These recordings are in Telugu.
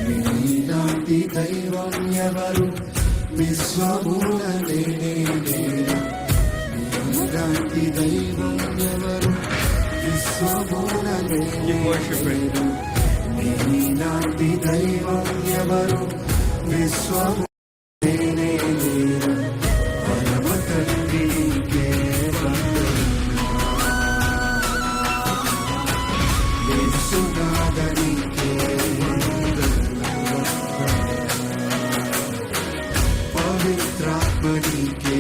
నీలాంటి దైవం ఎవరు విశ్వమున లేనే లేరు. నీలాంటి దైవం ఎవరు విశ్వమున లేనే లేరు. నీలాంటి దైవం ఎవరు విశ్వము లేనే లేరు. పరమ తండ్రి నీకే యేసునాథనికే పవిత్రాత్మనికే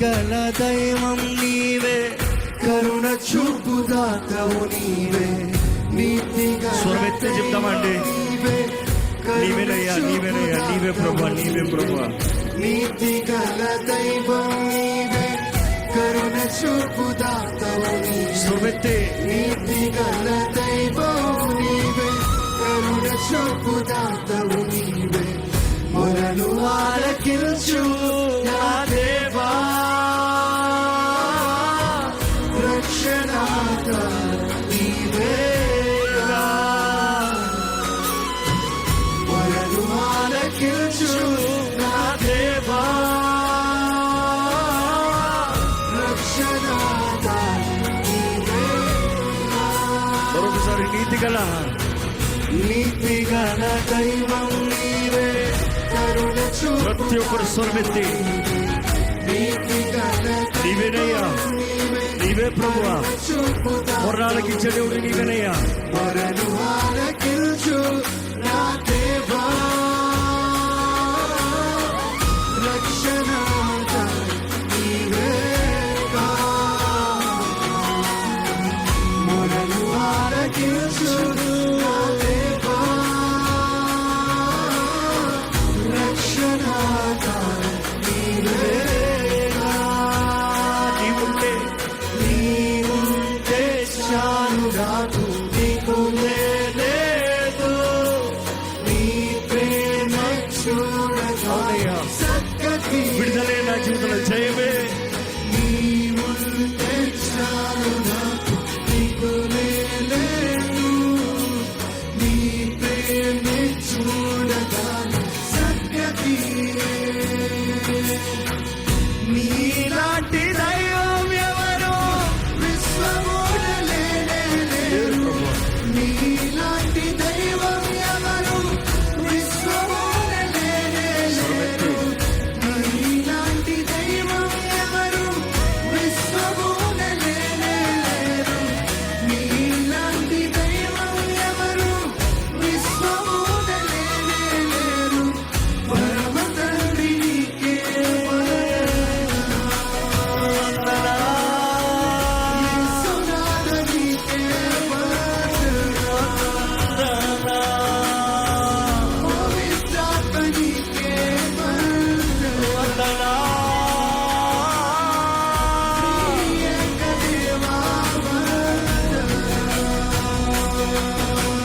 గల దైవం నీవే, కరుణ చూపుదాతవు నీవే. స్వరమెత్తి చెప్తామండి. నీవేనయ్యా, నీవేనయ్యా, నీవే ప్రభా, నీవే ప్రభా. నీతి గల దైవం నీవే, కరుణ చూపుదాతవు నీవే. స్వరమెత్తి. నీతి గల దైవం నీవే, కరుణ చూపుదాతవు నీవే. మొరలు ఆలకించు నా దేవా, రక్షణాత నీవేగా. మొరలు ఆలకించు నా దేవా, రక్షణాత నీవేగా. మరొకసారి నీతిగల దైవం నీవే, కరుణ చూపు. ప్రతి ఒక్కరు స్వరమెత్తి నీవేనయ్యా, నీవే ప్రభువా. మొర్రాలకి చెడువుడు నీవేనయ్యా. మొరలు ఆలకించు నా దేవా, రక్షణాత నీవేగా. మొరలు ఆలకించు నా దేవా, రక్షణాత నీవేగా. నీవుంటే చాలు నాకు, నీకు లేదు. నీ ప్రేమ చూడగా సద్గతి. విడుదలే నా జీవితంలో జయమే. నీవుంటే చాలు నాకు, నీకు లేదు. నీ ప్రేమ చూడగా సద్గతి. నీలాంటి దైవం ఎవరు విశ్వమున లేనే లేరు. నీలాంటి దైవం ఎవరు విశ్వమున లేనే లేరు. నీలాంటి దైవం ఎవరు విశ్వమున లేనే లేరు. నీలాంటి దైవం ఎవరు విశ్వమున లేనే లేరు. పరమ తండ్రి నీకే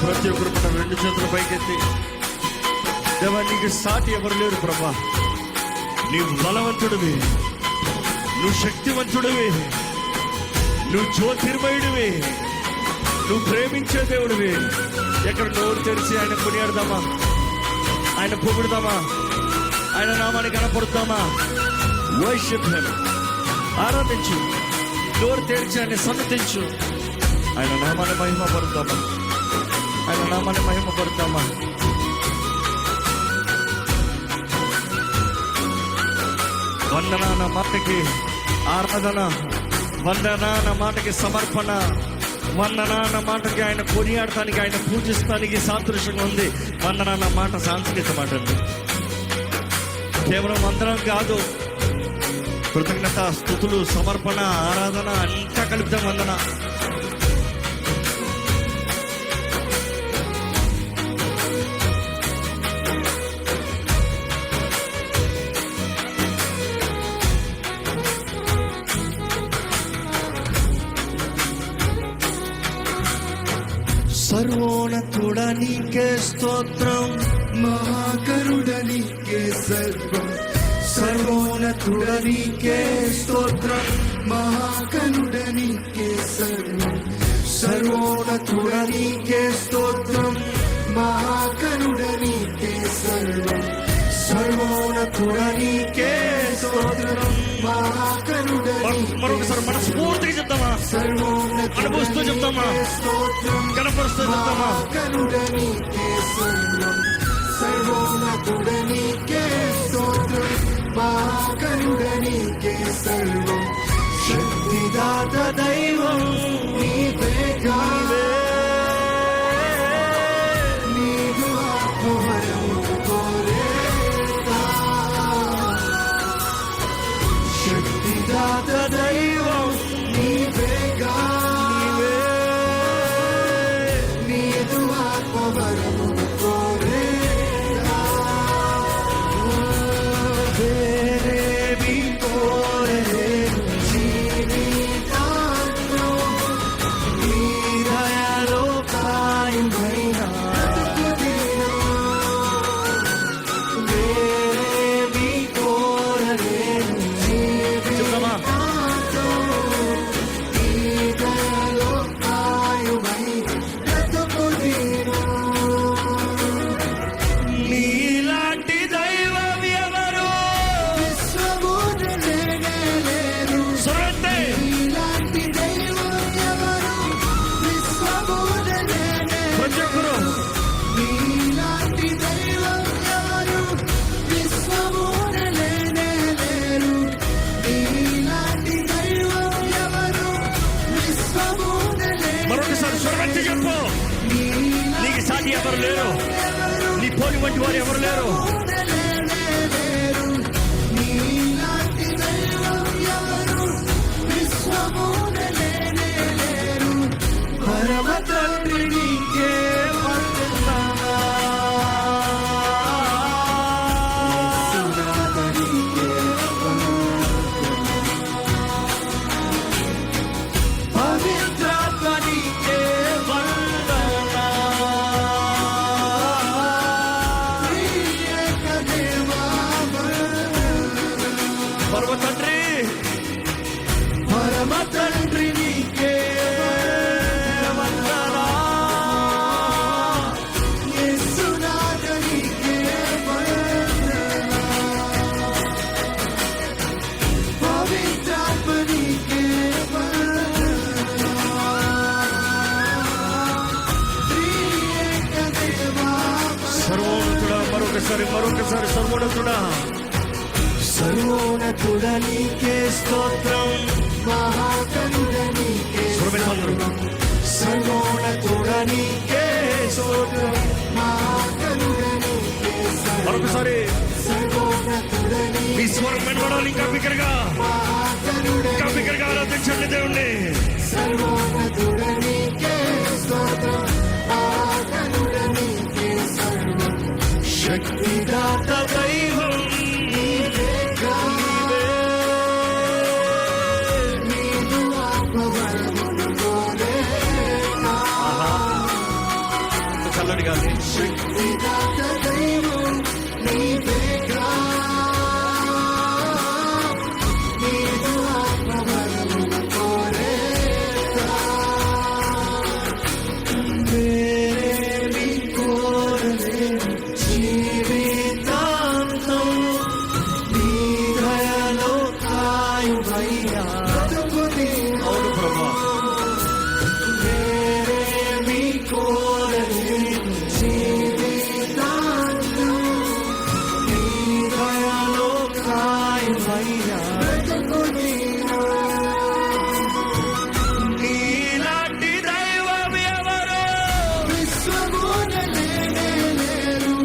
ప్రతి ఒక్కరు మన రెండు చేతుల పైకెత్తి, దేవా నీకు సాటి ఎవరు లేరు ప్రభా. నీవు బలవంతుడివి, నువ్వు శక్తివంతుడివి, నువ్వు జ్యోతిర్మయుడివి, నువ్వు ప్రేమించే దేవుడివి. ఎక్కడ నోరు తెరిచి ఆయన కొనియాడదామా, ఆయన పొగుడుదామా, ఆయన నామాన్ని కనపడుతామా. వర్షిప్ హిమ్, ఆరాధించు, నోరు తెరిచి ఆయన సన్నతించు. ఆయన నామాన్ని మహిమపడతామా, ఆయన నామాన్ని మహిమపడతామా. వందనాన మాటకి ఆరాధన, వందనాన మాటకి సమర్పణ, వందనాన మాటకి ఆయన కొనియాడటానికి, ఆయన పూజిస్తానికి సాదృశ్యంగా ఉంది. వందనాన మాట సాంస్కృతిక మాట అండి. కేవలం వందనం కాదు, కృతజ్ఞత, స్తుతులు, సమర్పణ, ఆరాధన అంతా కలుపుతాం. వందన. సర్వోన్నతుడ నీకే స్తోత్రం, మహాకరుడ నీకే సర్వం. సర్వోన్నతుడ నీకే స్తోత్రం, మహాకరుడ నీకే సర్వం. సర్వోన్నతుడ నీకే స్తోత్రం, మహాకరుడ నీకే సర్వం. సర్వోన్నతుడ నీకే స్తోత్రం, మహాకరుడ మరొకసారి మనస్ఫూర్తిగా చెప్తామా? అనుభవిస్తూ చెప్తామా? కనపరుస్తూ చెప్తామా? కరుడ నీకే సర్వం. సర్వోన్నతుడ నీకే స్తోత్రం, మహాకరుడ నీకే సర్వం. శక్తిదాత దైవం నీవేగా, నీవు ఆత్మవరము కోరేగా. శక్తిదాత దైవం నీవేగా, నీదు ఆత్మవరము కోరేగా. వేరేమి కోరలేను జీవితాంలో, నీ దయలో కాయమైన వేరేమి కోరలేను చెప్తామా? నీలాంటి దైవం ఎవరు? సురంతే. ప్రతి ఒక్కరు మరొకసారి సురంతే చెప్పు. నీకు సాటి ఎవరు లేరు, నీ పోలి వంటి వారు ఎవరు లేరు. పరమ తండ్రి నీకే వందనాలు. పవిత్రాత్మ నీకే వందనాలు. త్రియేక దేవా పరమ తండ్రి, పరమ తండ్రి నీకే వందనాలు. యేసునాథ నీకే వందనాలు. పవిత్రాత్మ నీకే వందనాలు. త్రియేక దేవా సర్వోన్నతుడా, మరొకసారి సర్వోన్నతుడా. సర్వోన్నతుడ నీకే స్తోత్రం, మహాకరుడ నీకే సర్వం. సర్వోన్నతుడ నీకే స్తోత్రం, మహాకరుడ నీకే సర్వం. మరొకసారి సర్వోన్నతుడ మీ నీకే స్వరం వినబడాలి. ఇంకా బిగ్గరగా, మహాకరుడ ఇంకా బిగ్గరగా ఆరాధించండి దేవుణ్ణి. సర్వోన్నతుడ నీకే స్తోత్రం, మహాకరుడ నీకే సర్వం. శక్తిదాత దైవం నీవేగా, నీదు ఆత్మవరమును కోరేగా. చల్లడి గాలి. శక్తిదాత దైవం నీవేగా, నీదు ఆత్మవరమును కోరేగా. వేరేమి కోరలేను జీవితాంతం, నీ దయలో కాయుమయ్యా. అవును ప్రభా. వేరేమి కోరలేను జీవితాంతం, నీ దయలో కాయుమయ్యా. నీలాంటి దైవం ఎవరు? విశ్వమున లేనే లేరు,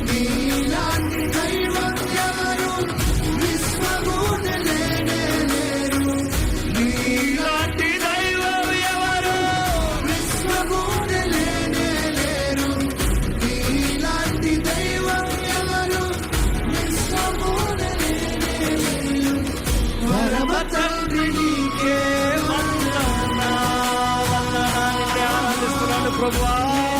నీలాంటి దైవం ఎవరు? విశ్వమున లేనే తండ్రి నీకే వందనాలు. వందనాలు ప్రభువా.